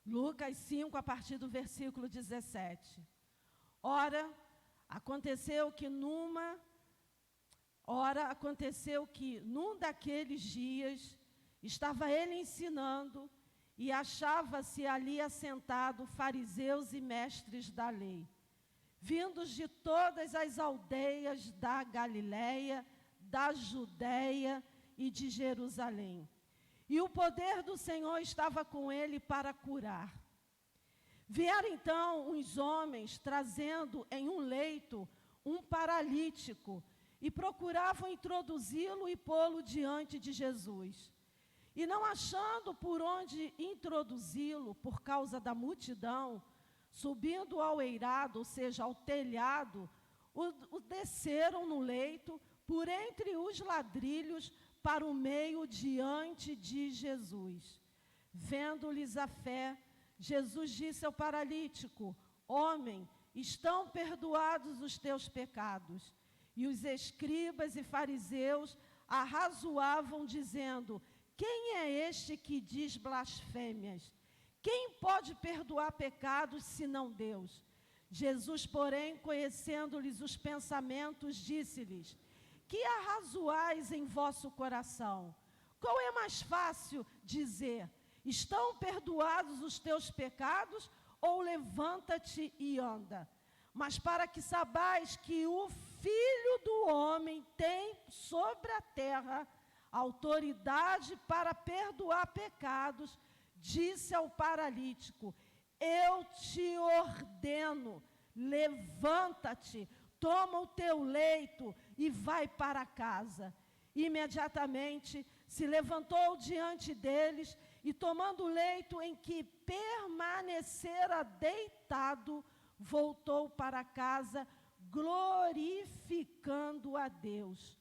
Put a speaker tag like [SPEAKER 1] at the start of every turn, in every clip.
[SPEAKER 1] Lucas 5, a partir do versículo 17. Ora, aconteceu que num daqueles dias estava ele ensinando e achava-se ali assentado fariseus e mestres da lei, vindos de todas as aldeias da Galiléia, da Judéia e de Jerusalém. E o poder do Senhor estava com ele para curar. Vieram então uns homens trazendo em um leito um paralítico e procuravam introduzi-lo e pô-lo diante de Jesus. E não achando por onde introduzi-lo por causa da multidão, subindo ao eirado, ou seja, ao telhado, o desceram no leito por entre os ladrilhos para o meio diante de Jesus. Vendo-lhes a fé, Jesus disse ao paralítico: homem, estão perdoados os teus pecados. E os escribas e fariseus arrazoavam, dizendo: quem é este que diz blasfêmias? Quem pode perdoar pecados, senão Deus? Jesus, porém, conhecendo-lhes os pensamentos, disse-lhes: que arrazoais em vosso coração? Qual é mais fácil dizer: estão perdoados os teus pecados, ou levanta-te e anda? Mas para que saibais que o Filho do Homem tem sobre a terra autoridade para perdoar pecados, disse ao paralítico: eu te ordeno, levanta-te, toma o teu leito e vai para casa. Imediatamente se levantou diante deles e, tomando o leito em que permanecera deitado, voltou para casa, glorificando a Deus.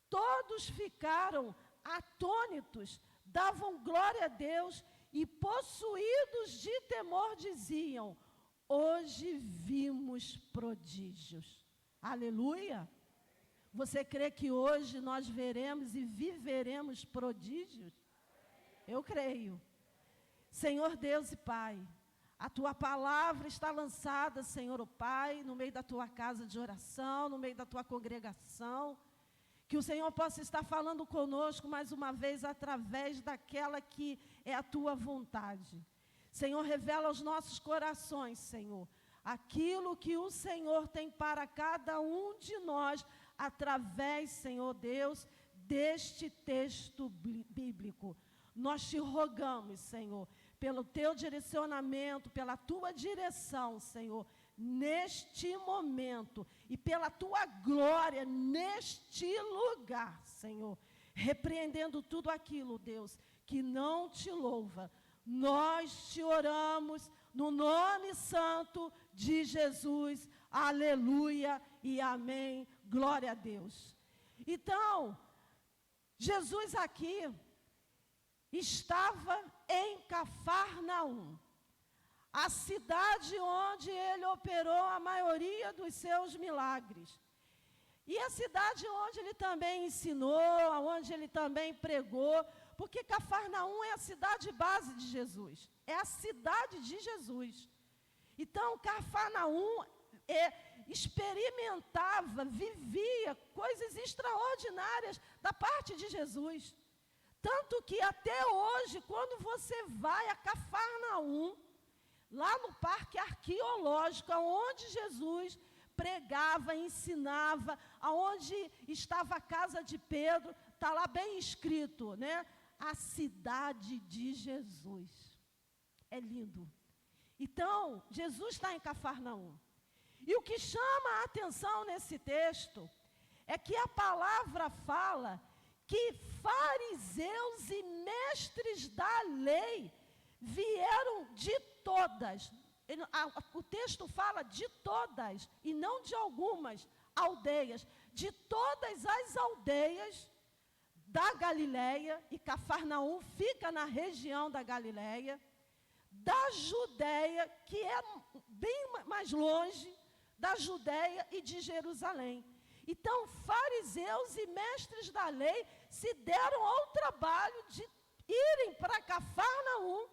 [SPEAKER 1] Todos ficaram atônitos, davam glória a Deus e, possuídos de temor, diziam: hoje vimos prodígios. Aleluia! Você crê que hoje nós veremos e viveremos prodígios? Eu creio. Senhor Deus e Pai, a Tua palavra está lançada, Senhor, o Pai, no meio da Tua casa de oração, no meio da Tua congregação. Que o Senhor possa estar falando conosco mais uma vez através daquela que é a Tua vontade. Senhor, revela aos nossos corações, Senhor, aquilo que o Senhor tem para cada um de nós, através, Senhor Deus, deste texto bíblico. Nós te rogamos, Senhor, pelo Teu direcionamento, pela Tua direção, Senhor, neste momento, e pela Tua glória neste lugar, Senhor, repreendendo tudo aquilo, Deus, que não te louva. Nós te oramos no nome santo de Jesus, aleluia e amém, glória a Deus. Então, Jesus aqui estava em Cafarnaum, a cidade onde ele operou a maioria dos seus milagres. E a cidade onde ele também ensinou, onde ele também pregou, porque Cafarnaum é a cidade base de Jesus, é a cidade de Jesus. Então, Cafarnaum experimentava, vivia coisas extraordinárias da parte de Jesus. Tanto que até hoje, quando você vai a Cafarnaum, lá no parque arqueológico, onde Jesus pregava, ensinava, aonde estava a casa de Pedro, está lá bem escrito, né? A cidade de Jesus. É lindo. Então, Jesus está em Cafarnaum. E o que chama a atenção nesse texto é que a palavra fala que fariseus e mestres da lei vieram de todas. O texto fala de todas, e não de algumas aldeias. De todas as aldeias da Galiléia, e Cafarnaum fica na região da Galiléia, da Judéia, que é bem mais longe, da Judéia e de Jerusalém. Então, fariseus e mestres da lei se deram ao trabalho de irem para Cafarnaum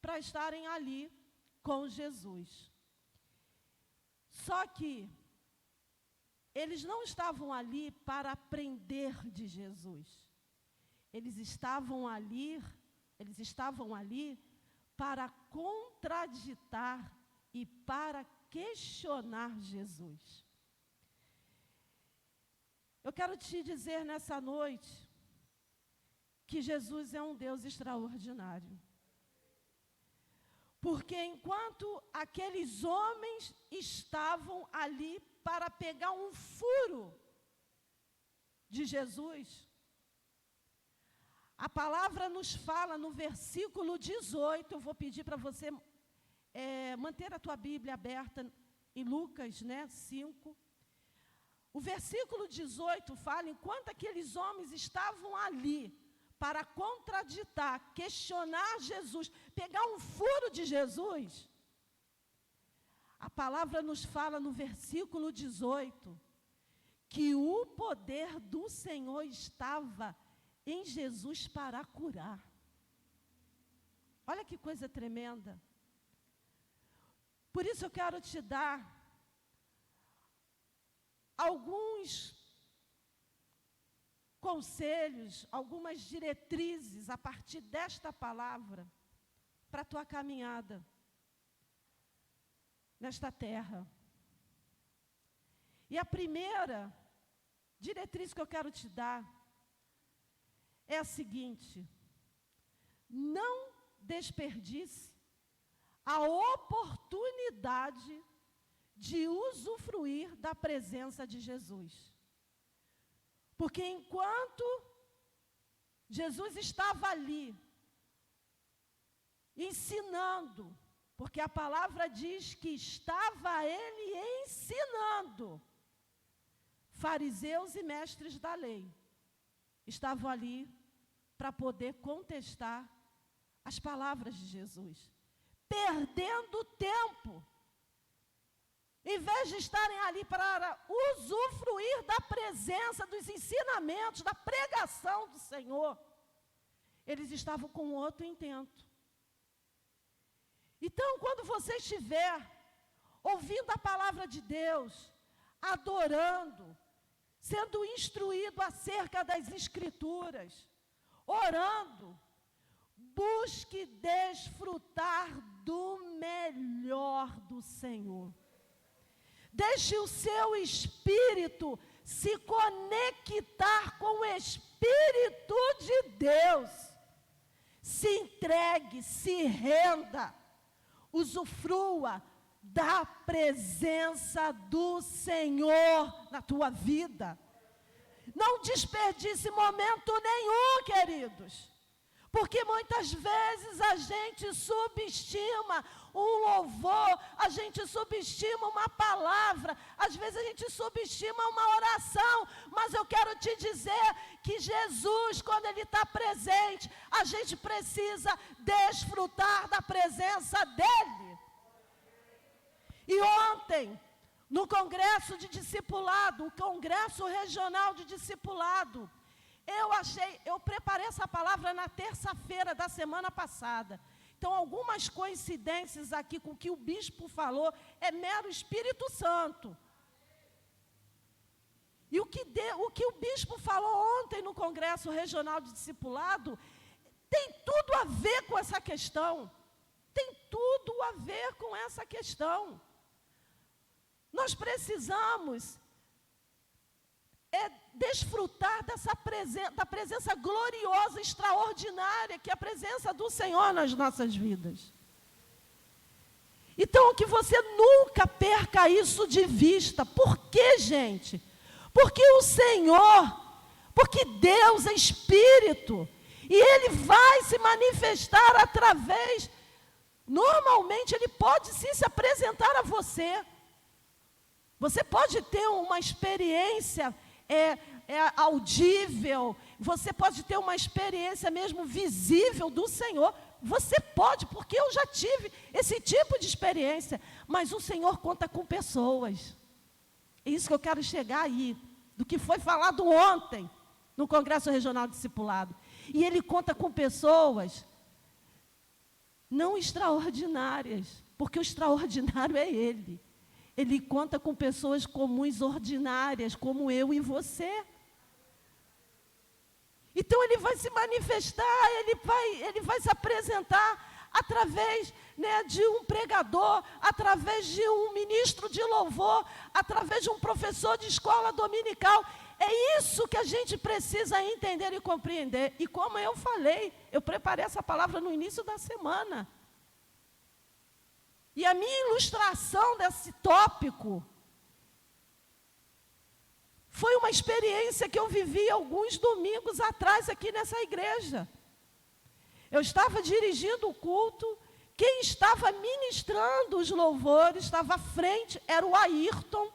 [SPEAKER 1] para para estarem ali com Jesus. Só que eles não estavam ali para aprender de Jesus. Eles estavam ali para contraditar e para questionar Jesus. Eu quero te dizer nessa noite que Jesus é um Deus extraordinário. Porque enquanto aqueles homens estavam ali para pegar um furo de Jesus, a palavra nos fala no versículo 18, eu vou pedir para você manter a tua Bíblia aberta em Lucas, 5. O versículo 18 fala, enquanto aqueles homens estavam ali para contraditar, questionar Jesus, pegar um furo de Jesus, a palavra nos fala no versículo 18, que o poder do Senhor estava em Jesus para curar. Olha que coisa tremenda. Por isso eu quero te dar alguns conselhos, algumas diretrizes a partir desta palavra para a tua caminhada nesta terra. E a primeira diretriz que eu quero te dar é a seguinte: não desperdice a oportunidade de usufruir da presença de Jesus. Porque enquanto Jesus estava ali, ensinando, porque a palavra diz que estava ele ensinando, fariseus e mestres da lei estavam ali para poder contestar as palavras de Jesus, perdendo tempo, em vez de estarem ali para usufruir da presença, dos ensinamentos, da pregação do Senhor, eles estavam com outro intento. Então, quando você estiver ouvindo a palavra de Deus, adorando, sendo instruído acerca das Escrituras, orando, busque desfrutar do melhor do Senhor. Deixe o seu espírito se conectar com o Espírito de Deus. Se entregue, se renda, usufrua da presença do Senhor na tua vida. Não desperdice momento nenhum, queridos. Porque muitas vezes a gente subestima um louvor, a gente subestima uma palavra, às vezes a gente subestima uma oração, mas eu quero te dizer que Jesus, quando Ele está presente, a gente precisa desfrutar da presença dEle. E ontem, no congresso de discipulado, o congresso regional de discipulado, eu preparei essa palavra na terça-feira da semana passada. Então, algumas coincidências aqui com o que o bispo falou, é mero Espírito Santo. E o que o bispo falou ontem no Congresso Regional de Discipulado, tem tudo a ver com essa questão. Tem tudo a ver com essa questão. Nós precisamos desfrutar da presença gloriosa, extraordinária, que é a presença do Senhor nas nossas vidas. Então, que você nunca perca isso de vista. Por quê, gente? Porque o Senhor, porque Deus é Espírito, e Ele vai se manifestar através, normalmente Ele pode sim se apresentar a você. Você pode ter uma experiência audível, você pode ter uma experiência mesmo visível do Senhor. Você pode, porque eu já tive esse tipo de experiência, mas o Senhor conta com pessoas. É isso que eu quero chegar aí, do que foi falado ontem, no Congresso Regional Discipulado. E Ele conta com pessoas, não extraordinárias, porque o extraordinário é Ele. Ele conta com pessoas comuns, ordinárias, como eu e você. Então Ele vai se manifestar, Ele vai se apresentar através, né, de um pregador, através de um ministro de louvor, através de um professor de escola dominical. É isso que a gente precisa entender e compreender. E como eu falei, eu preparei essa palavra no início da semana. E a minha ilustração desse tópico foi uma experiência que eu vivi alguns domingos atrás aqui nessa igreja. Eu estava dirigindo o culto, quem estava ministrando os louvores, estava à frente, era o Ayrton.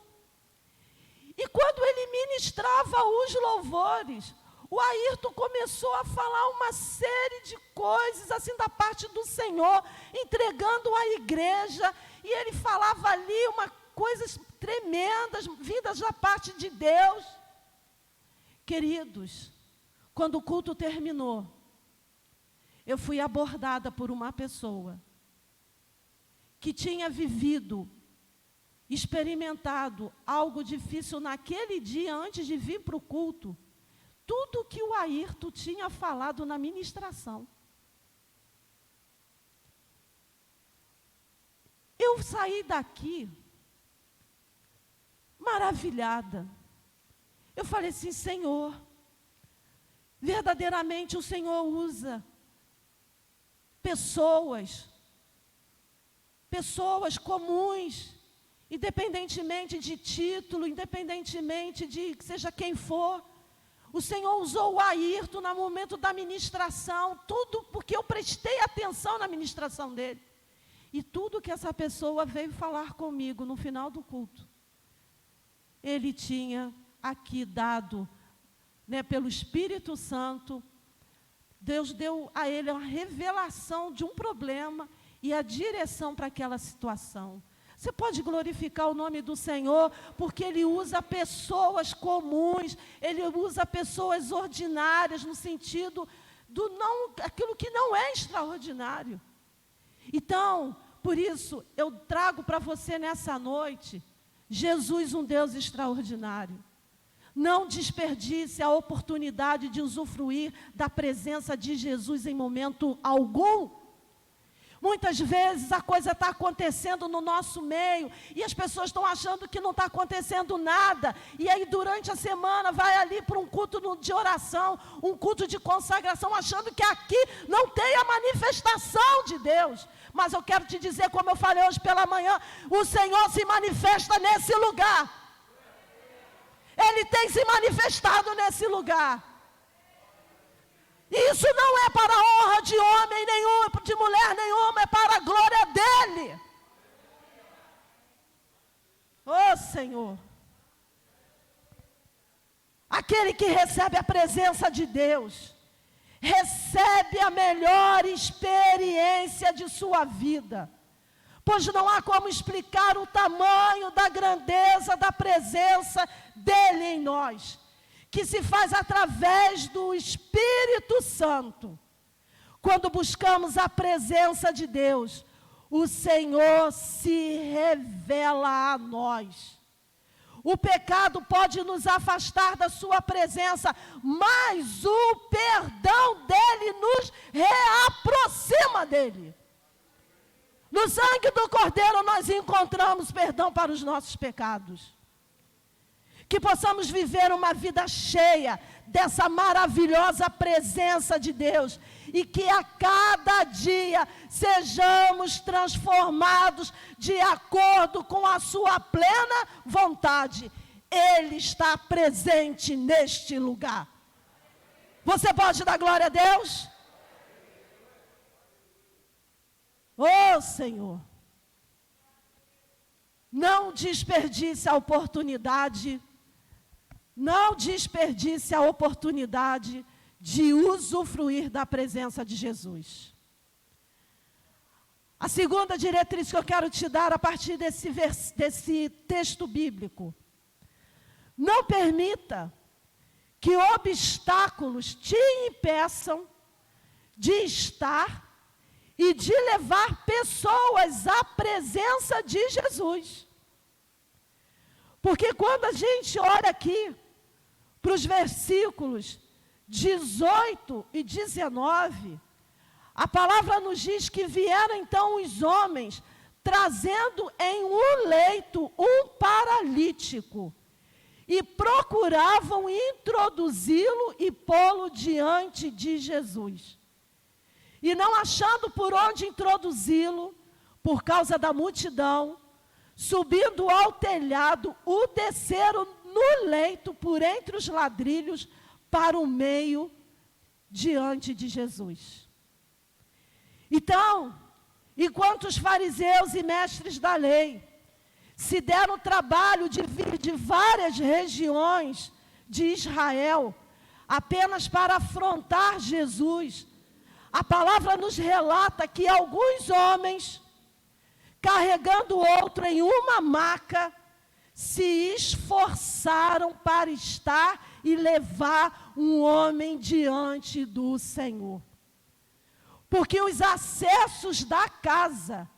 [SPEAKER 1] E quando ele ministrava os louvores, o Ayrton começou a falar uma série de coisas, assim, da parte do Senhor, entregando à igreja, e ele falava ali coisas tremendas, vindas da parte de Deus. Queridos, quando o culto terminou, eu fui abordada por uma pessoa que tinha experimentado algo difícil naquele dia, antes de vir para o culto, tudo que o Ayrton tinha falado na ministração. Eu saí daqui maravilhada. Eu falei assim: Senhor, verdadeiramente o Senhor usa pessoas comuns, independentemente de título, independentemente de seja quem for. O Senhor usou o Ayrton no momento da ministração, tudo porque eu prestei atenção na ministração dele. E tudo que essa pessoa veio falar comigo no final do culto, ele tinha aqui dado, né, pelo Espírito Santo, Deus deu a ele uma revelação de um problema e a direção para aquela situação. Você pode glorificar o nome do Senhor, porque Ele usa pessoas comuns, Ele usa pessoas ordinárias, no sentido do não, aquilo que não é extraordinário. Então, por isso, eu trago para você nessa noite, Jesus, um Deus extraordinário. Não desperdice a oportunidade de usufruir da presença de Jesus em momento algum. Muitas vezes a coisa está acontecendo no nosso meio e as pessoas estão achando que não está acontecendo nada. E aí durante a semana vai ali para um culto de oração, um culto de consagração, achando que aqui não tem a manifestação de Deus. Mas eu quero te dizer, como eu falei hoje pela manhã, o Senhor se manifesta nesse lugar. Ele tem se manifestado nesse lugar. E isso não é para a honra de homem nenhum, de mulher nenhuma, é para a glória dele. Oh, Senhor. Aquele que recebe a presença de Deus, recebe a melhor experiência de sua vida. Pois não há como explicar o tamanho da grandeza da presença dele em nós, que se faz através do Espírito Santo. Quando buscamos a presença de Deus, o Senhor se revela a nós. O pecado pode nos afastar da sua presença, mas o perdão dele nos reaproxima dele. No sangue do Cordeiro nós encontramos perdão para os nossos pecados. Que possamos viver uma vida cheia dessa maravilhosa presença de Deus. E que a cada dia sejamos transformados de acordo com a sua plena vontade. Ele está presente neste lugar. Você pode dar glória a Deus? Oh, Senhor, não desperdice a oportunidade, de usufruir da presença de Jesus. A segunda diretriz que eu quero te dar a partir desse texto bíblico: não permita que obstáculos te impeçam de estar e de levar pessoas à presença de Jesus. Porque quando a gente olha aqui para os versículos 18 e 19, a palavra nos diz que vieram então os homens, trazendo em um leito um paralítico, e procuravam introduzi-lo e pô-lo diante de Jesus. E não achando por onde introduzi-lo, por causa da multidão, subindo ao telhado, o desceram no leito, por entre os ladrilhos, para o meio, diante de Jesus. Então, enquanto os fariseus e mestres da lei se deram o trabalho de vir de várias regiões de Israel, apenas para afrontar Jesus, a palavra nos relata que alguns homens, carregando outro em uma maca, se esforçaram para estar e levar um homem diante do Senhor. Porque os acessos da casa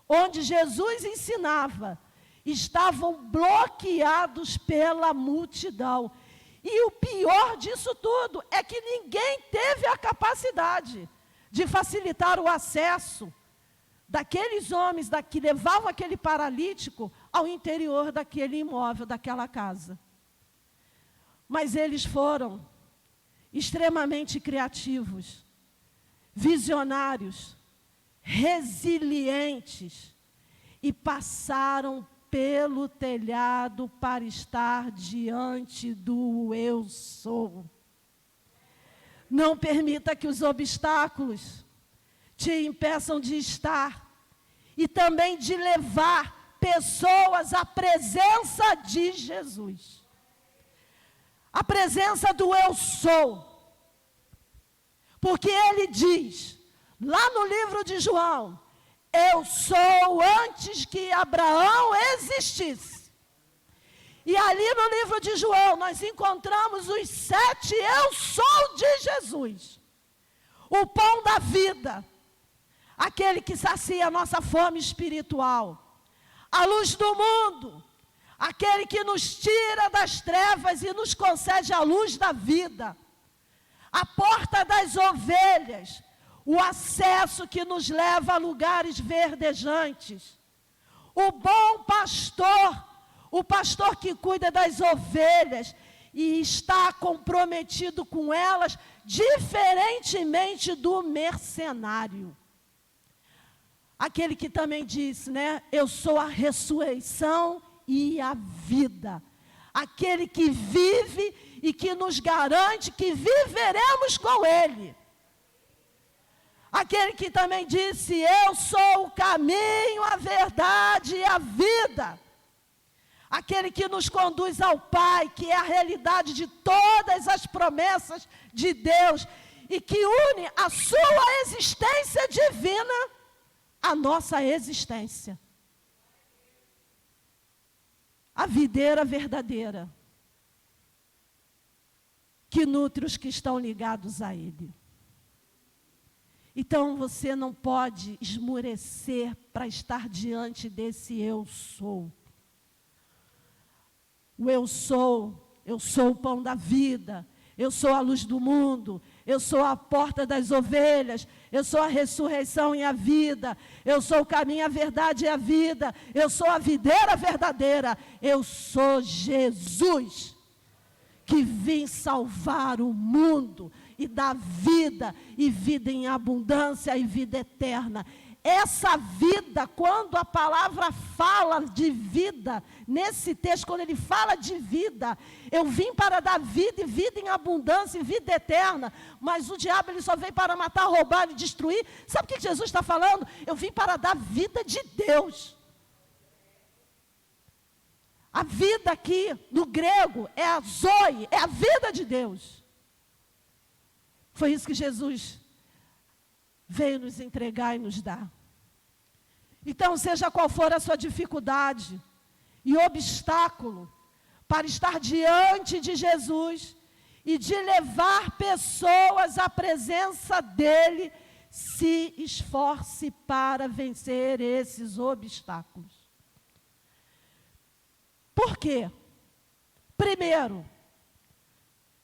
[SPEAKER 1] onde Jesus ensinava estavam bloqueados pela multidão. E o pior disso tudo é que ninguém teve a capacidade de facilitar o acesso daqueles homens que levavam aquele paralítico ao interior daquele imóvel, daquela casa. Mas eles foram extremamente criativos, visionários, resilientes, e passaram pelo telhado para estar diante do Eu Sou. Não permita que os obstáculos te impeçam de estar e também de levar pessoas à presença de Jesus. A presença do Eu Sou. Porque ele diz, lá no livro de João, eu sou antes que Abraão existisse. E ali no livro de João, nós encontramos os 7 eu sou de Jesus. O pão da vida, aquele que sacia a nossa fome espiritual. A luz do mundo, aquele que nos tira das trevas e nos concede a luz da vida. A porta das ovelhas, o acesso que nos leva a lugares verdejantes. O bom pastor, o pastor que cuida das ovelhas e está comprometido com elas, diferentemente do mercenário. Aquele que também disse, né? Eu sou a ressurreição e a vida. Aquele que vive e que nos garante que viveremos com Ele. Aquele que também disse, eu sou o caminho, a verdade e a vida. Aquele que nos conduz ao Pai, que é a realidade de todas as promessas de Deus e que une a sua existência divina à nossa existência. A videira verdadeira, que nutre os que estão ligados a Ele. Então você não pode esmorecer para estar diante desse eu sou. O eu sou o pão da vida, eu sou a luz do mundo, eu sou a porta das ovelhas, eu sou a ressurreição e a vida, eu sou o caminho, a verdade e a vida, eu sou a videira verdadeira, eu sou Jesus, que vim salvar o mundo e dar vida, e vida em abundância e vida eterna. Essa vida, quando a palavra fala de vida, nesse texto, quando ele fala de vida, eu vim para dar vida e vida em abundância e vida eterna, mas o diabo ele só veio para matar, roubar e destruir. Sabe o que Jesus está falando? Eu vim para dar vida de Deus. A vida aqui, no grego, é a zoe, é a vida de Deus. Foi isso que Jesus veio nos entregar e nos dar. Então, seja qual for a sua dificuldade e obstáculo para estar diante de Jesus e de levar pessoas à presença dEle, se esforce para vencer esses obstáculos. Por quê? Primeiro,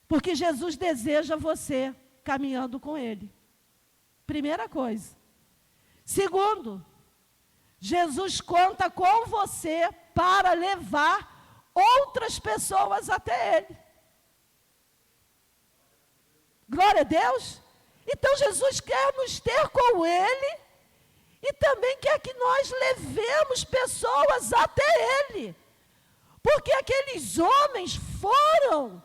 [SPEAKER 1] porque Jesus deseja você caminhando com Ele. Primeira coisa. Segundo, Jesus conta com você para levar outras pessoas até Ele. Glória a Deus. Então Jesus quer nos ter com Ele e também quer que nós levemos pessoas até Ele. Porque aqueles homens foram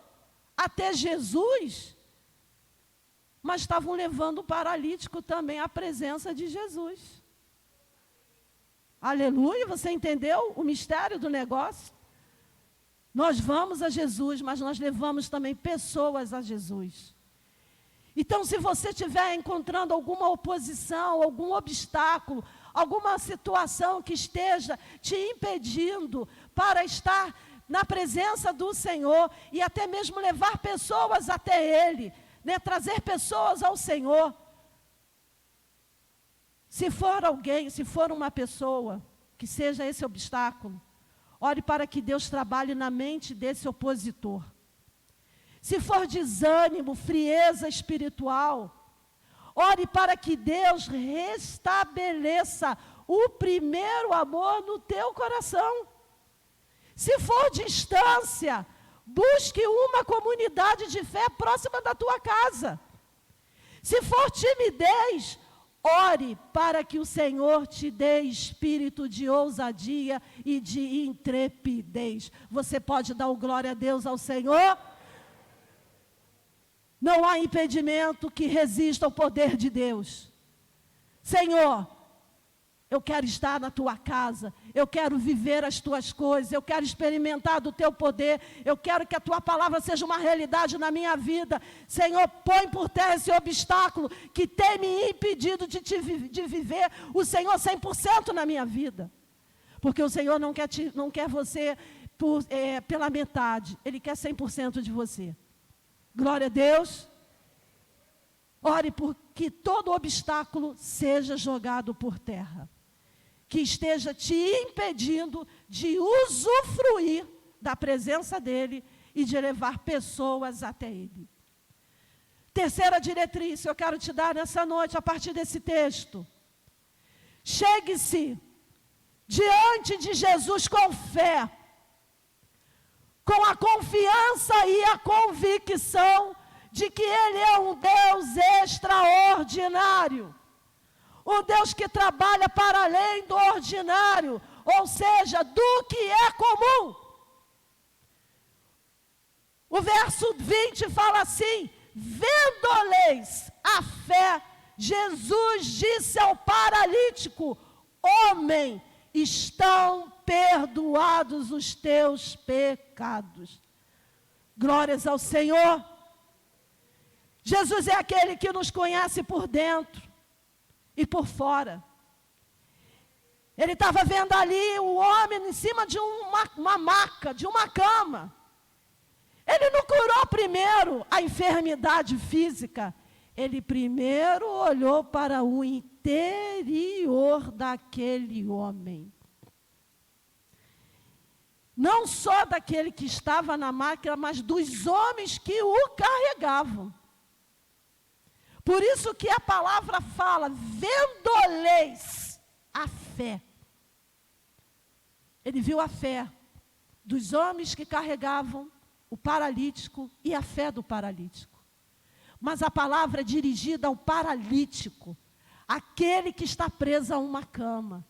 [SPEAKER 1] até Jesus, mas estavam levando o paralítico também à presença de Jesus. Aleluia, você entendeu o mistério do negócio? Nós vamos a Jesus, mas nós levamos também pessoas a Jesus. Então, se você estiver encontrando alguma oposição, algum obstáculo, alguma situação que esteja te impedindo para estar na presença do Senhor e até mesmo levar pessoas até Ele, né, trazer pessoas ao Senhor. Se for alguém, se for uma pessoa que seja esse obstáculo, ore para que Deus trabalhe na mente desse opositor. Se for desânimo, frieza espiritual, ore para que Deus restabeleça o primeiro amor no teu coração. Se for distância, busque uma comunidade de fé próxima da tua casa. Se for timidez, ore para que o Senhor te dê espírito de ousadia e de intrepidez. Você pode dar o glória a Deus ao Senhor? Não há impedimento que resista ao poder de Deus. Senhor, eu quero estar na tua casa, eu quero viver as tuas coisas, eu quero experimentar do teu poder, eu quero que a tua palavra seja uma realidade na minha vida. Senhor, põe por terra esse obstáculo que tem me impedido de viver o Senhor 100% na minha vida. Porque o Senhor não quer você pela metade, Ele quer 100% de você. Glória a Deus. Ore por que todo obstáculo seja jogado por terra, que esteja te impedindo de usufruir da presença dEle e de levar pessoas até Ele. Terceira diretriz que eu quero te dar nessa noite, a partir desse texto. Chegue-se diante de Jesus com fé, com a confiança e a convicção de que Ele é um Deus extraordinário. Um Deus que trabalha para além do ordinário, ou seja, do que é comum. O verso 20 fala assim: vendo-lhes a fé, Jesus disse ao paralítico: homem, estão perdoados os teus pecados. Glórias ao Senhor. Jesus é aquele que nos conhece por dentro e por fora. Ele estava vendo ali o homem em cima de uma maca, de uma cama. Ele não curou primeiro a enfermidade física. Ele primeiro olhou para o interior daquele homem. Não só daquele que estava na máquina, mas dos homens que o carregavam. Por isso que a palavra fala, vendo-lhes a fé. Ele viu a fé dos homens que carregavam o paralítico e a fé do paralítico. Mas a palavra é dirigida ao paralítico, aquele que está preso a uma cama,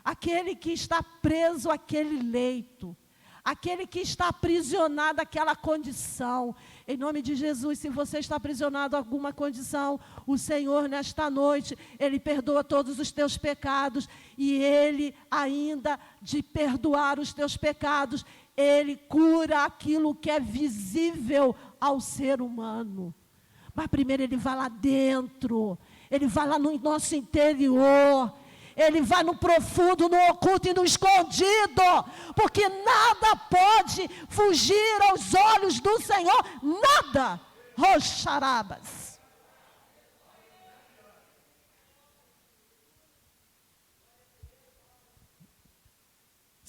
[SPEAKER 1] aquele que está preso àquele leito, aquele que está aprisionado àquela condição. Em nome de Jesus, se você está aprisionado a alguma condição, o Senhor nesta noite, Ele perdoa todos os teus pecados, e Ele ainda de perdoar os teus pecados, Ele cura aquilo que é visível ao ser humano. Mas primeiro Ele vai lá dentro, Ele vai lá no nosso interior, Ele vai no profundo, no oculto e no escondido, porque nada pode fugir aos olhos do Senhor, nada. Roxarabas.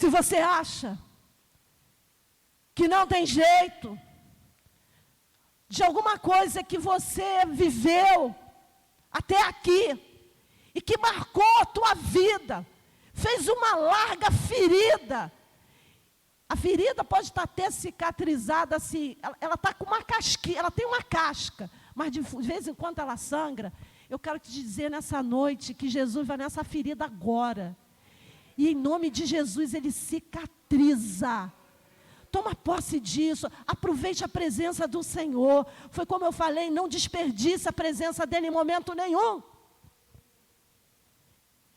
[SPEAKER 1] Se você acha que não tem jeito, de alguma coisa que você viveu até aqui, e que marcou a tua vida, fez uma larga ferida. A ferida pode estar até cicatrizada, assim, ela está com uma casquinha, ela tem uma casca, mas de vez em quando ela sangra. Eu quero te dizer nessa noite que Jesus vai nessa ferida agora. E em nome de Jesus ele cicatriza. Toma posse disso, aproveite a presença do Senhor. Foi como eu falei, não desperdice a presença dele em momento nenhum.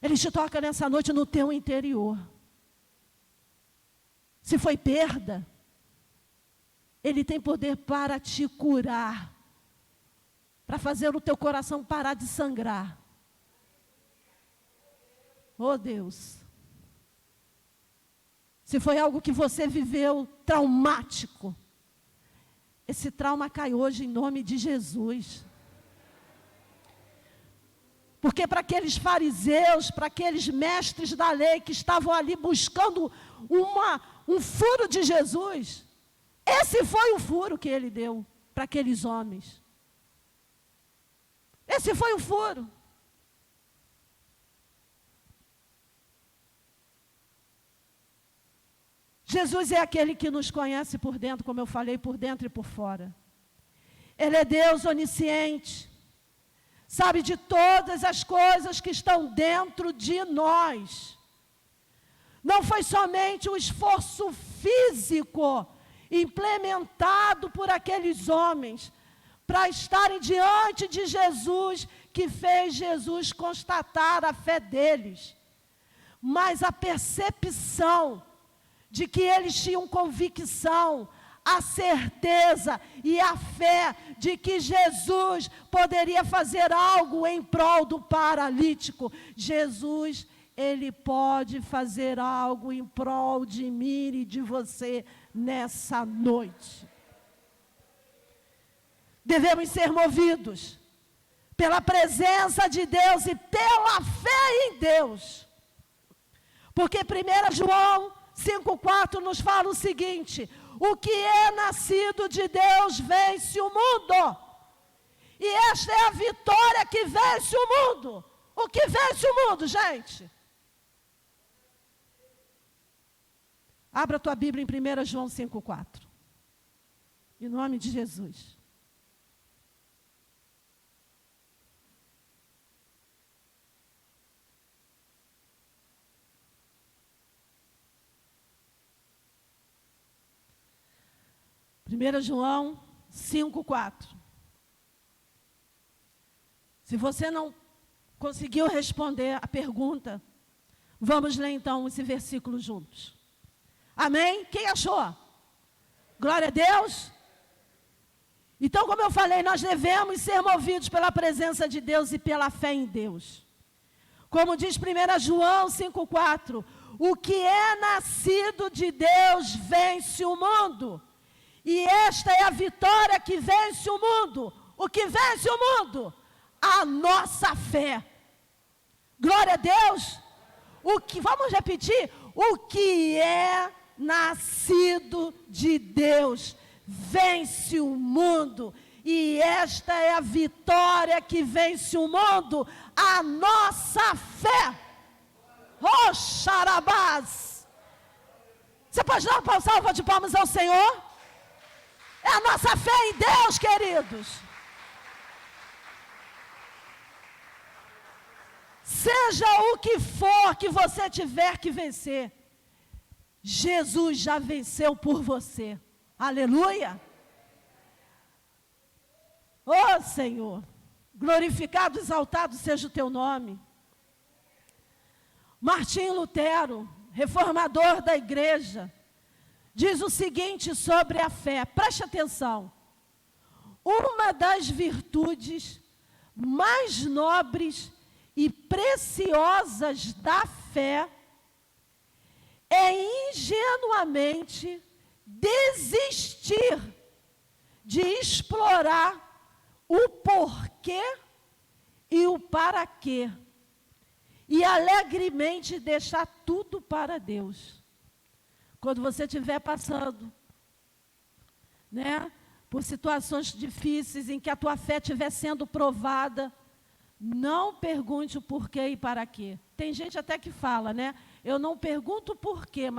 [SPEAKER 1] Ele te toca nessa noite no teu interior. Se foi perda, ele tem poder para te curar, para fazer o teu coração parar de sangrar. Oh Deus! Se foi algo que você viveu traumático, esse trauma cai hoje em nome de Jesus. Porque para aqueles fariseus, para aqueles mestres da lei que estavam ali buscando um furo de Jesus, esse foi o furo que ele deu para aqueles homens. Esse foi o furo. Jesus é aquele que nos conhece por dentro, como eu falei, por dentro e por fora. Ele é Deus onisciente. Sabe de todas as coisas que estão dentro de nós. Não foi somente o esforço físico implementado por aqueles homens para estarem diante de Jesus que fez Jesus constatar a fé deles, mas a percepção de que eles tinham convicção, a certeza e a fé de que Jesus poderia fazer algo em prol do paralítico. Jesus, ele pode fazer algo em prol de mim e de você nessa noite. Devemos ser movidos pela presença de Deus e pela fé em Deus. Porque 1 João 5,4 nos fala o seguinte: o que é nascido de Deus vence o mundo. E esta é a vitória que vence o mundo. O que vence o mundo, gente? Abra a tua Bíblia em 1 João 5,4. Em nome de Jesus. Primeira João 5,4. Se você não conseguiu responder a pergunta, vamos ler então esse versículo juntos. Amém? Quem achou? Glória a Deus. Então, como eu falei, nós devemos ser movidos pela presença de Deus e pela fé em Deus. Como diz 1 João 5,4, o que é nascido de Deus vence o mundo. E esta é a vitória que vence o mundo. O que vence o mundo? A nossa fé. Glória a Deus. Vamos repetir? O que é nascido de Deus vence o mundo. E esta é a vitória que vence o mundo. A nossa fé. Oh, xarabás. Você pode dar uma salva de palmas ao Senhor? É a nossa fé em Deus, queridos. Seja o que for que você tiver que vencer, Jesus já venceu por você. Aleluia. Oh Senhor, glorificado, exaltado seja o teu nome. Martim Lutero, reformador da igreja, diz o seguinte sobre a fé, preste atenção. Uma das virtudes mais nobres e preciosas da fé é ingenuamente desistir de explorar o porquê e o para quê, e alegremente deixar tudo para Deus. Quando você estiver passando, né, por situações difíceis em que a tua fé estiver sendo provada, não pergunte o porquê e para quê. Tem gente até que fala, né? Eu não pergunto o porquê,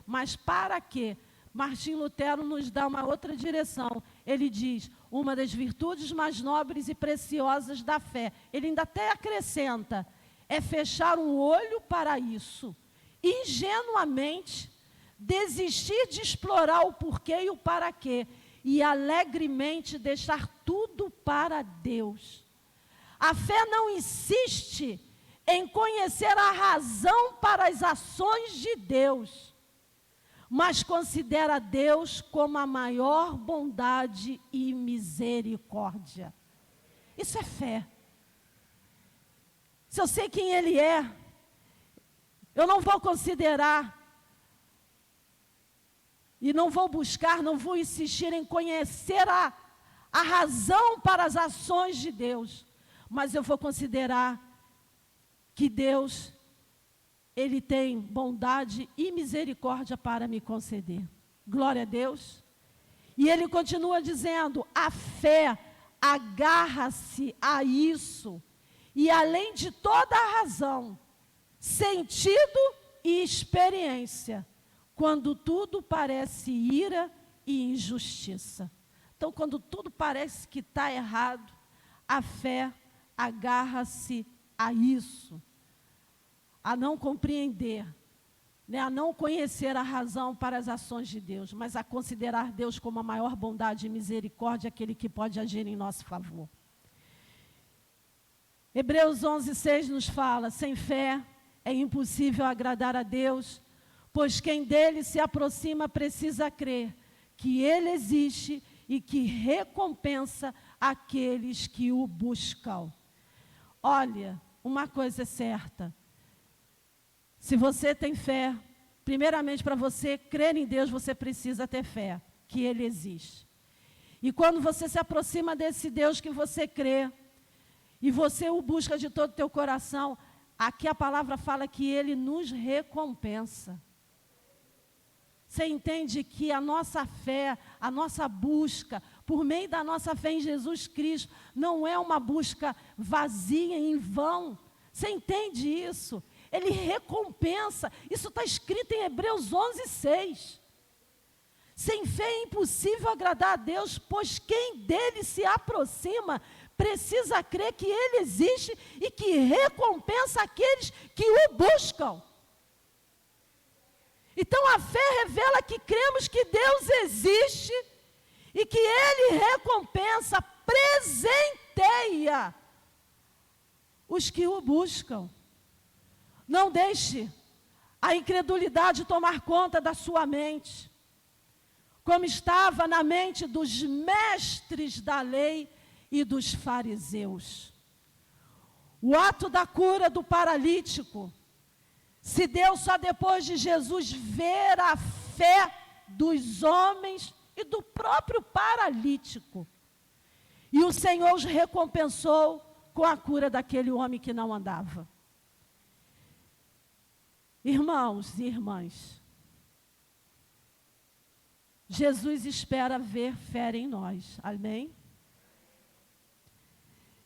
[SPEAKER 1] mas para quê? Martim Lutero nos dá uma outra direção. Ele diz, uma das virtudes mais nobres e preciosas da fé. Ele ainda até acrescenta, é fechar um olho para isso. Ingenuamente, desistir de explorar o porquê e o para quê. E alegremente deixar tudo para Deus. A fé não insiste em conhecer a razão para as ações de Deus, mas considera Deus como a maior bondade e misericórdia. Isso é fé. Se eu sei quem Ele é, eu não vou considerar e não vou buscar, não vou insistir em conhecer a razão para as ações de Deus, mas eu vou considerar que Deus, Ele tem bondade e misericórdia para me conceder. Glória a Deus. E Ele continua dizendo, a fé agarra-se a isso, e além de toda a razão, sentido e experiência, quando tudo parece ira e injustiça. Então, quando tudo parece que está errado, a fé agarra-se a isso, a não compreender, né, a não conhecer a razão para as ações de Deus, mas a considerar Deus como a maior bondade e misericórdia, aquele que pode agir em nosso favor. Hebreus 11:6 nos fala, sem fé é impossível agradar a Deus, pois quem dele se aproxima precisa crer que Ele existe e que recompensa aqueles que o buscam. Olha, uma coisa é certa, se você tem fé, primeiramente para você crer em Deus, você precisa ter fé, que Ele existe. E quando você se aproxima desse Deus que você crê, e você o busca de todo o teu coração, aqui a palavra fala que Ele nos recompensa. Você entende que a nossa fé, a nossa busca, por meio da nossa fé em Jesus Cristo, não é uma busca vazia, em vão. Você entende isso? Ele recompensa. Isso está escrito em Hebreus 11:6. Sem fé é impossível agradar a Deus, pois quem dele se aproxima precisa crer que Ele existe e que recompensa aqueles que o buscam. Então a fé revela que cremos que Deus existe e que Ele recompensa, presenteia os que o buscam. Não deixe a incredulidade tomar conta da sua mente, como estava na mente dos mestres da lei e dos fariseus. O ato da cura do paralítico se deu só depois de Jesus ver a fé dos homens e do próprio paralítico. E o Senhor os recompensou com a cura daquele homem que não andava. Irmãos e irmãs, Jesus espera ver fé em nós, amém?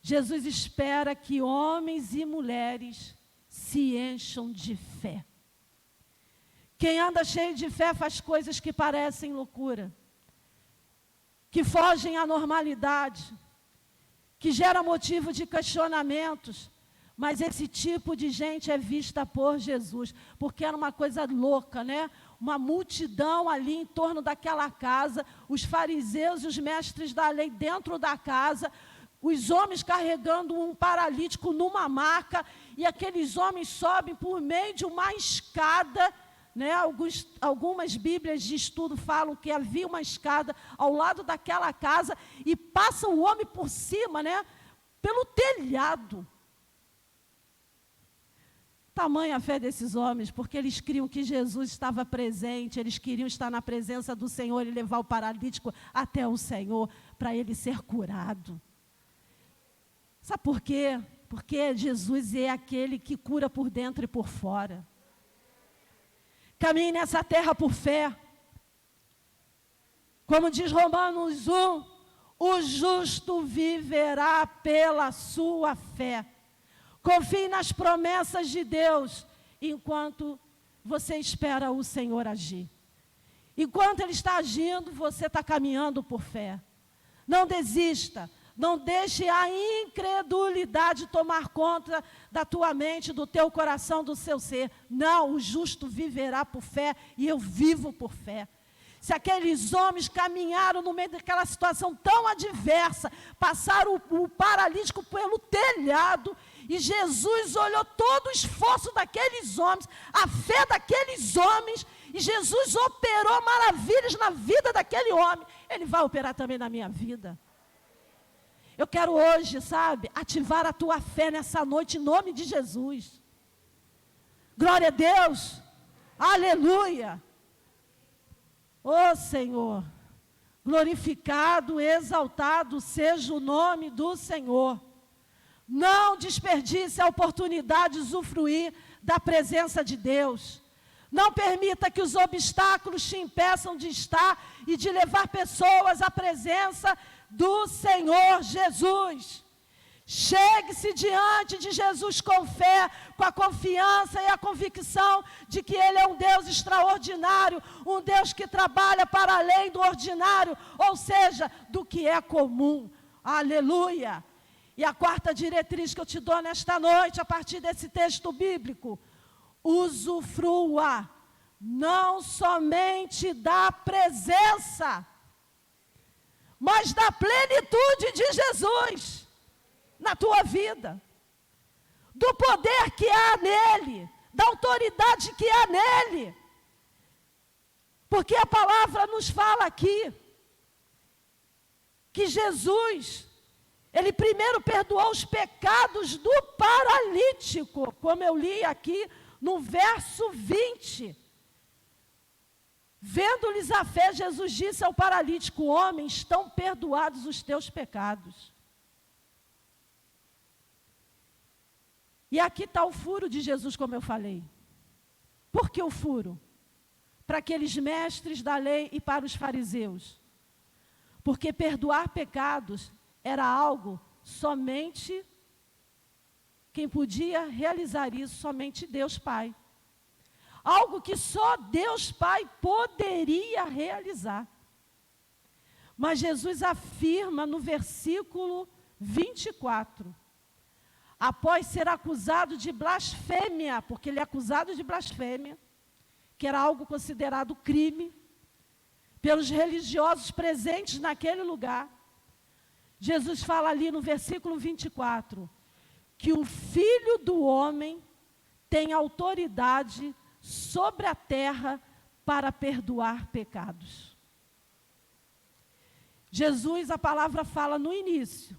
[SPEAKER 1] Jesus espera que homens e mulheres se encham de fé. Quem anda cheio de fé faz coisas que parecem loucura, que fogem à normalidade, que gera motivo de questionamentos, mas esse tipo de gente é vista por Jesus, porque era uma coisa louca, né? Uma multidão ali em torno daquela casa, os fariseus e os mestres da lei dentro da casa, os homens carregando um paralítico numa maca, e aqueles homens sobem por meio de uma escada, né? Algumas bíblias de estudo falam que havia uma escada ao lado daquela casa, e passa o homem por cima, né? Pelo telhado. Tamanha a fé desses homens, porque eles criam que Jesus estava presente, eles queriam estar na presença do Senhor e levar o paralítico até o Senhor, para ele ser curado. Sabe por quê? Porque Jesus é aquele que cura por dentro e por fora. Caminhe nessa terra por fé. Como diz Romanos 1, o justo viverá pela sua fé. Confie nas promessas de Deus, enquanto você espera o Senhor agir. Enquanto Ele está agindo, você está caminhando por fé. Não desista, não deixe a incredulidade tomar conta da tua mente, do teu coração, do seu ser. Não, o justo viverá por fé e eu vivo por fé. Se aqueles homens caminharam no meio daquela situação tão adversa, passaram o paralítico pelo telhado, e Jesus olhou todo o esforço daqueles homens, a fé daqueles homens, e Jesus operou maravilhas na vida daquele homem. Ele vai operar também na minha vida. Eu quero hoje, sabe, ativar a tua fé nessa noite, em nome de Jesus. Glória a Deus. Aleluia. Ó Senhor, glorificado, exaltado seja o nome do Senhor. Não desperdice a oportunidade de usufruir da presença de Deus. Não permita que os obstáculos te impeçam de estar e de levar pessoas à presença do Senhor Jesus. Chegue-se diante de Jesus com fé, com a confiança e a convicção de que Ele é um Deus extraordinário, um Deus que trabalha para além do ordinário, ou seja, do que é comum. Aleluia! E a quarta diretriz que eu te dou nesta noite, a partir desse texto bíblico: usufrua não somente da presença, mas da plenitude de Jesus na tua vida, do poder que há nele, da autoridade que há nele. Porque a palavra nos fala aqui que Jesus, Ele primeiro perdoou os pecados do paralítico, como eu li aqui no verso 20. Vendo-lhes a fé, Jesus disse ao paralítico: homem, estão perdoados os teus pecados. E aqui está o furo de Jesus, como eu falei. Por que o furo? Para aqueles mestres da lei e para os fariseus. Porque perdoar pecados era algo somente quem podia realizar isso, somente Deus Pai. Algo que só Deus Pai poderia realizar. Mas Jesus afirma no versículo 24, após ser acusado de blasfêmia, porque ele é acusado de blasfêmia, que era algo considerado crime, pelos religiosos presentes naquele lugar, Jesus fala ali no versículo 24, que o Filho do Homem tem autoridade sobre a terra para perdoar pecados. Jesus, a palavra fala no início,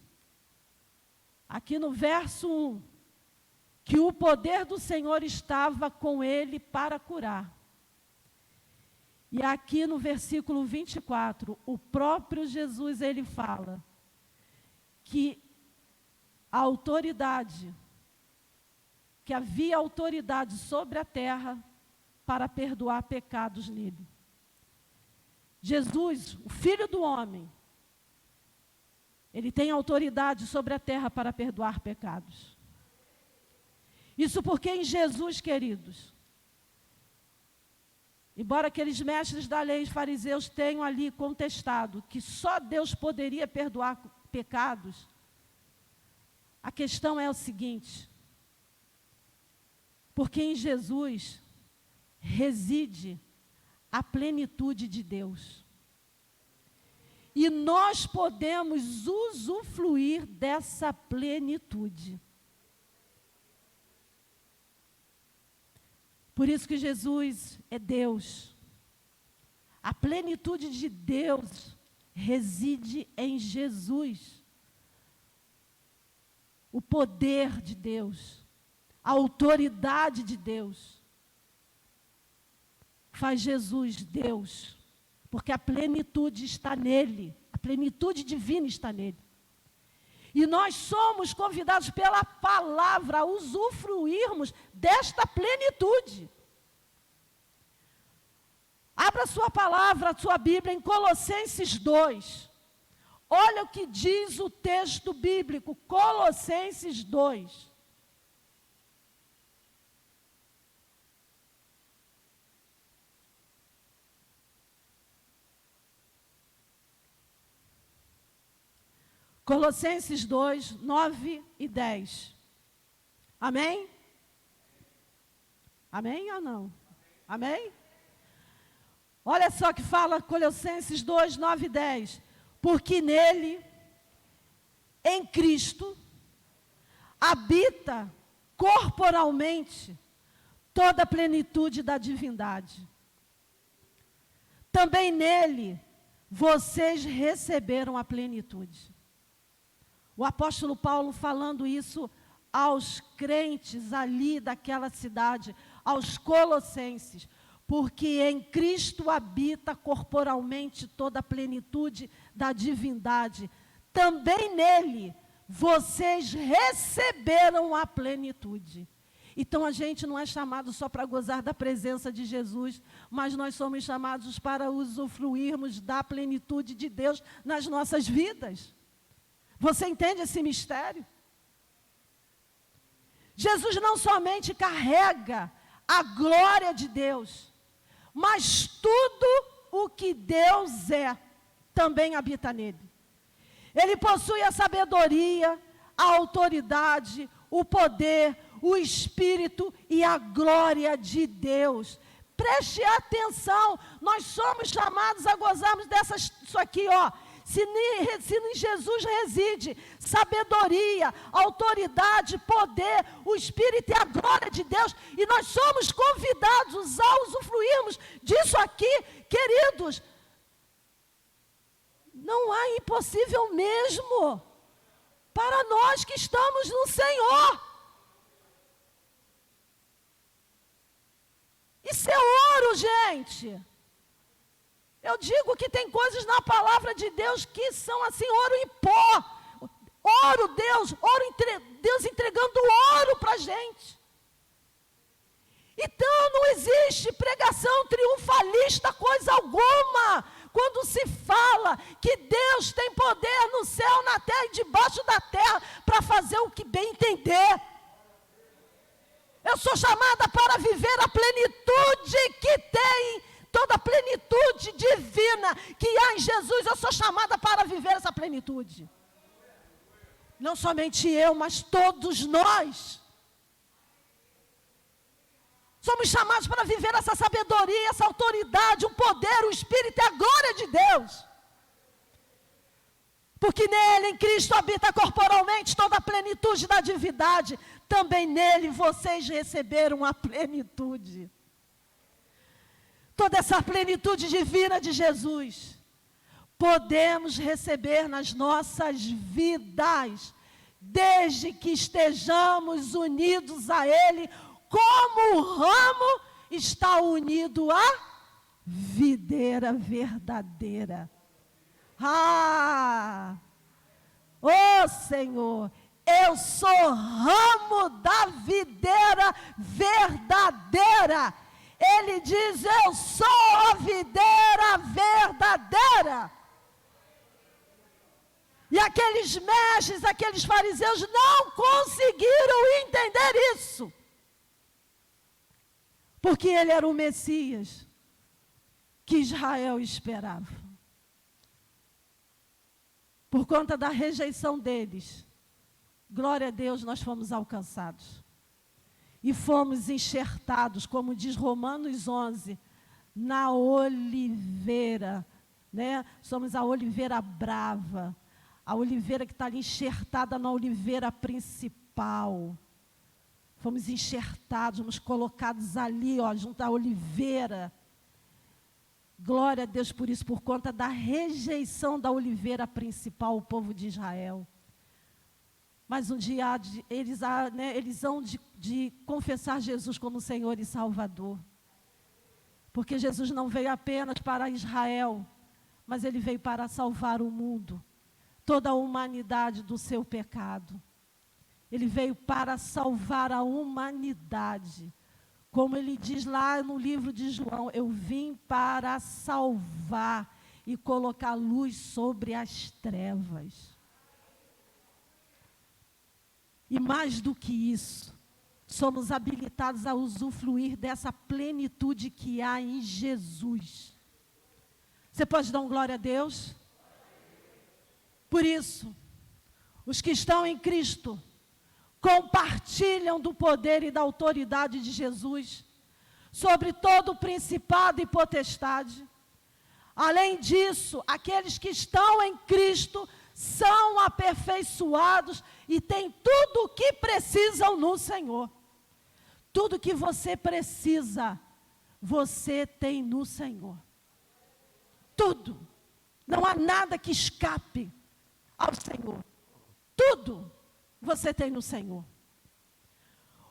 [SPEAKER 1] aqui no verso 1, que o poder do Senhor estava com ele para curar. E aqui no versículo 24, o próprio Jesus, ele fala que a autoridade, que havia autoridade sobre a terra para perdoar pecados nele. Jesus, o Filho do Homem, ele tem autoridade sobre a terra para perdoar pecados. Isso porque em Jesus, queridos, embora aqueles mestres da lei e fariseus tenham ali contestado que só Deus poderia perdoar pecados, a questão é o seguinte: porque em Jesus reside a plenitude de Deus. E nós podemos usufruir dessa plenitude. Por isso que Jesus é Deus. A plenitude de Deus reside em Jesus. O poder de Deus, a autoridade de Deus, faz Jesus Deus, porque a plenitude está nele, a plenitude divina está nele. E nós somos convidados pela palavra a usufruirmos desta plenitude. Abra sua palavra, a sua Bíblia, em Colossenses 2. Olha o que diz o texto bíblico, Colossenses 2. Colossenses 2, 9 e 10. Amém? Amém ou não? Amém? Olha só que fala Colossenses 2, 9 e 10. Porque nele, em Cristo, habita corporalmente toda a plenitude da divindade. Também nele, vocês receberam a plenitude. O apóstolo Paulo falando isso aos crentes ali daquela cidade, aos colossenses, porque em Cristo habita corporalmente toda a plenitude da divindade. Também nele vocês receberam a plenitude. Então a gente não é chamado só para gozar da presença de Jesus, mas nós somos chamados para usufruirmos da plenitude de Deus nas nossas vidas. Você entende esse mistério? Jesus não somente carrega a glória de Deus, mas tudo o que Deus é, também habita nele. Ele possui a sabedoria, a autoridade, o poder, o Espírito e a glória de Deus. Preste atenção, nós somos chamados a gozarmos disso aqui, ó. Se em Jesus reside sabedoria, autoridade, poder, o Espírito e a glória de Deus, e nós somos convidados a usufruirmos disso aqui, queridos, não há impossível mesmo para nós que estamos no Senhor. Isso é ouro, gente. Eu digo que tem coisas na palavra de Deus que são assim, ouro em pó. Ouro, Deus entregando ouro para a gente. Então não existe pregação triunfalista, coisa alguma, quando se fala que Deus tem poder no céu, na terra e debaixo da terra, para fazer o que bem entender. Eu sou chamada para viver a plenitude que tem, toda a plenitude divina que há em Jesus. Eu sou chamada para viver essa plenitude. Não somente eu, mas todos nós. Somos chamados para viver essa sabedoria, essa autoridade, o poder, o Espírito e a glória de Deus. Porque nele, em Cristo, habita corporalmente toda a plenitude da divindade. Também nele vocês receberam a plenitude. Toda essa plenitude divina de Jesus, podemos receber nas nossas vidas, desde que estejamos unidos a Ele, como o ramo está unido à videira verdadeira. Oh Senhor, eu sou ramo da videira verdadeira. Ele diz, eu sou a videira verdadeira. E aqueles mestres, aqueles fariseus não conseguiram entender isso. Porque ele era o Messias que Israel esperava. Por conta da rejeição deles, glória a Deus, nós fomos alcançados. E fomos enxertados, como diz Romanos 11, na oliveira, né? Somos a oliveira brava, a oliveira que está ali enxertada na oliveira principal. Fomos enxertados, fomos colocados ali, ó, junto à oliveira. Glória a Deus por isso, por conta da rejeição da oliveira principal, o povo de Israel. Mas um dia eles hão de confessar Jesus como Senhor e Salvador. Porque Jesus não veio apenas para Israel, mas Ele veio para salvar o mundo, toda a humanidade do seu pecado. Ele veio para salvar a humanidade. Como ele diz lá no livro de João, eu vim para salvar e colocar luz sobre as trevas. E mais do que isso, somos habilitados a usufruir dessa plenitude que há em Jesus. Você pode dar um glória a Deus? Por isso, os que estão em Cristo compartilham do poder e da autoridade de Jesus sobre todo o principado e potestade. Além disso, aqueles que estão em Cristo são aperfeiçoados e têm tudo o que precisam no Senhor. Tudo que você precisa, você tem no Senhor. Tudo. Não há nada que escape ao Senhor. Tudo você tem no Senhor.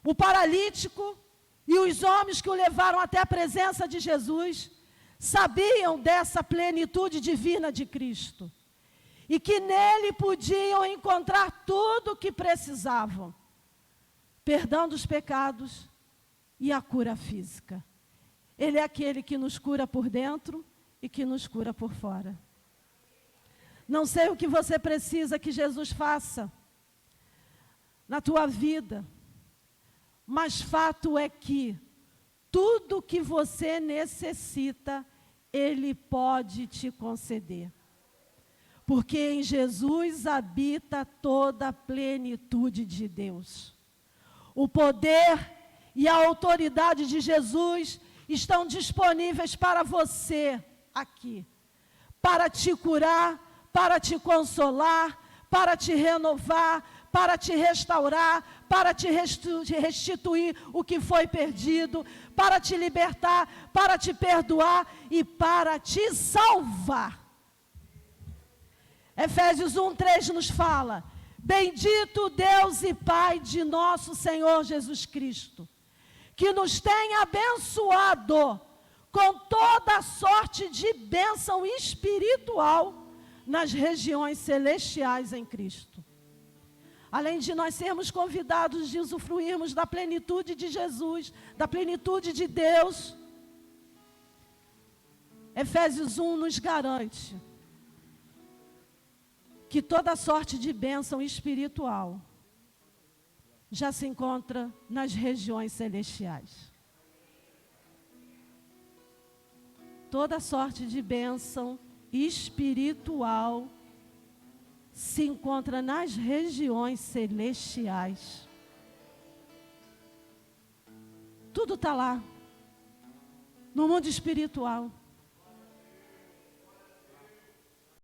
[SPEAKER 1] O paralítico e os homens que o levaram até a presença de Jesus sabiam dessa plenitude divina de Cristo e que nele podiam encontrar tudo o que precisavam: perdão dos pecados e a cura física. Ele é aquele que nos cura por dentro e que nos cura por fora. Não sei o que você precisa que Jesus faça na tua vida, mas fato é que tudo que você necessita, Ele pode te conceder. Porque em Jesus habita toda a plenitude de Deus. O poder e a autoridade de Jesus estão disponíveis para você aqui, para te curar, para te consolar, para te renovar, para te restaurar, para te restituir o que foi perdido, para te libertar, para te perdoar e para te salvar. Efésios 1:3 nos fala: bendito Deus e Pai de nosso Senhor Jesus Cristo, que nos tem abençoado com toda sorte de bênção espiritual nas regiões celestiais em Cristo. Além de nós sermos convidados de usufruirmos da plenitude de Jesus, da plenitude de Deus, Efésios 1 nos garante que toda sorte de bênção espiritual já se encontra nas regiões celestiais. Toda sorte de bênção espiritual se encontra nas regiões celestiais. Tudo está lá, no mundo espiritual.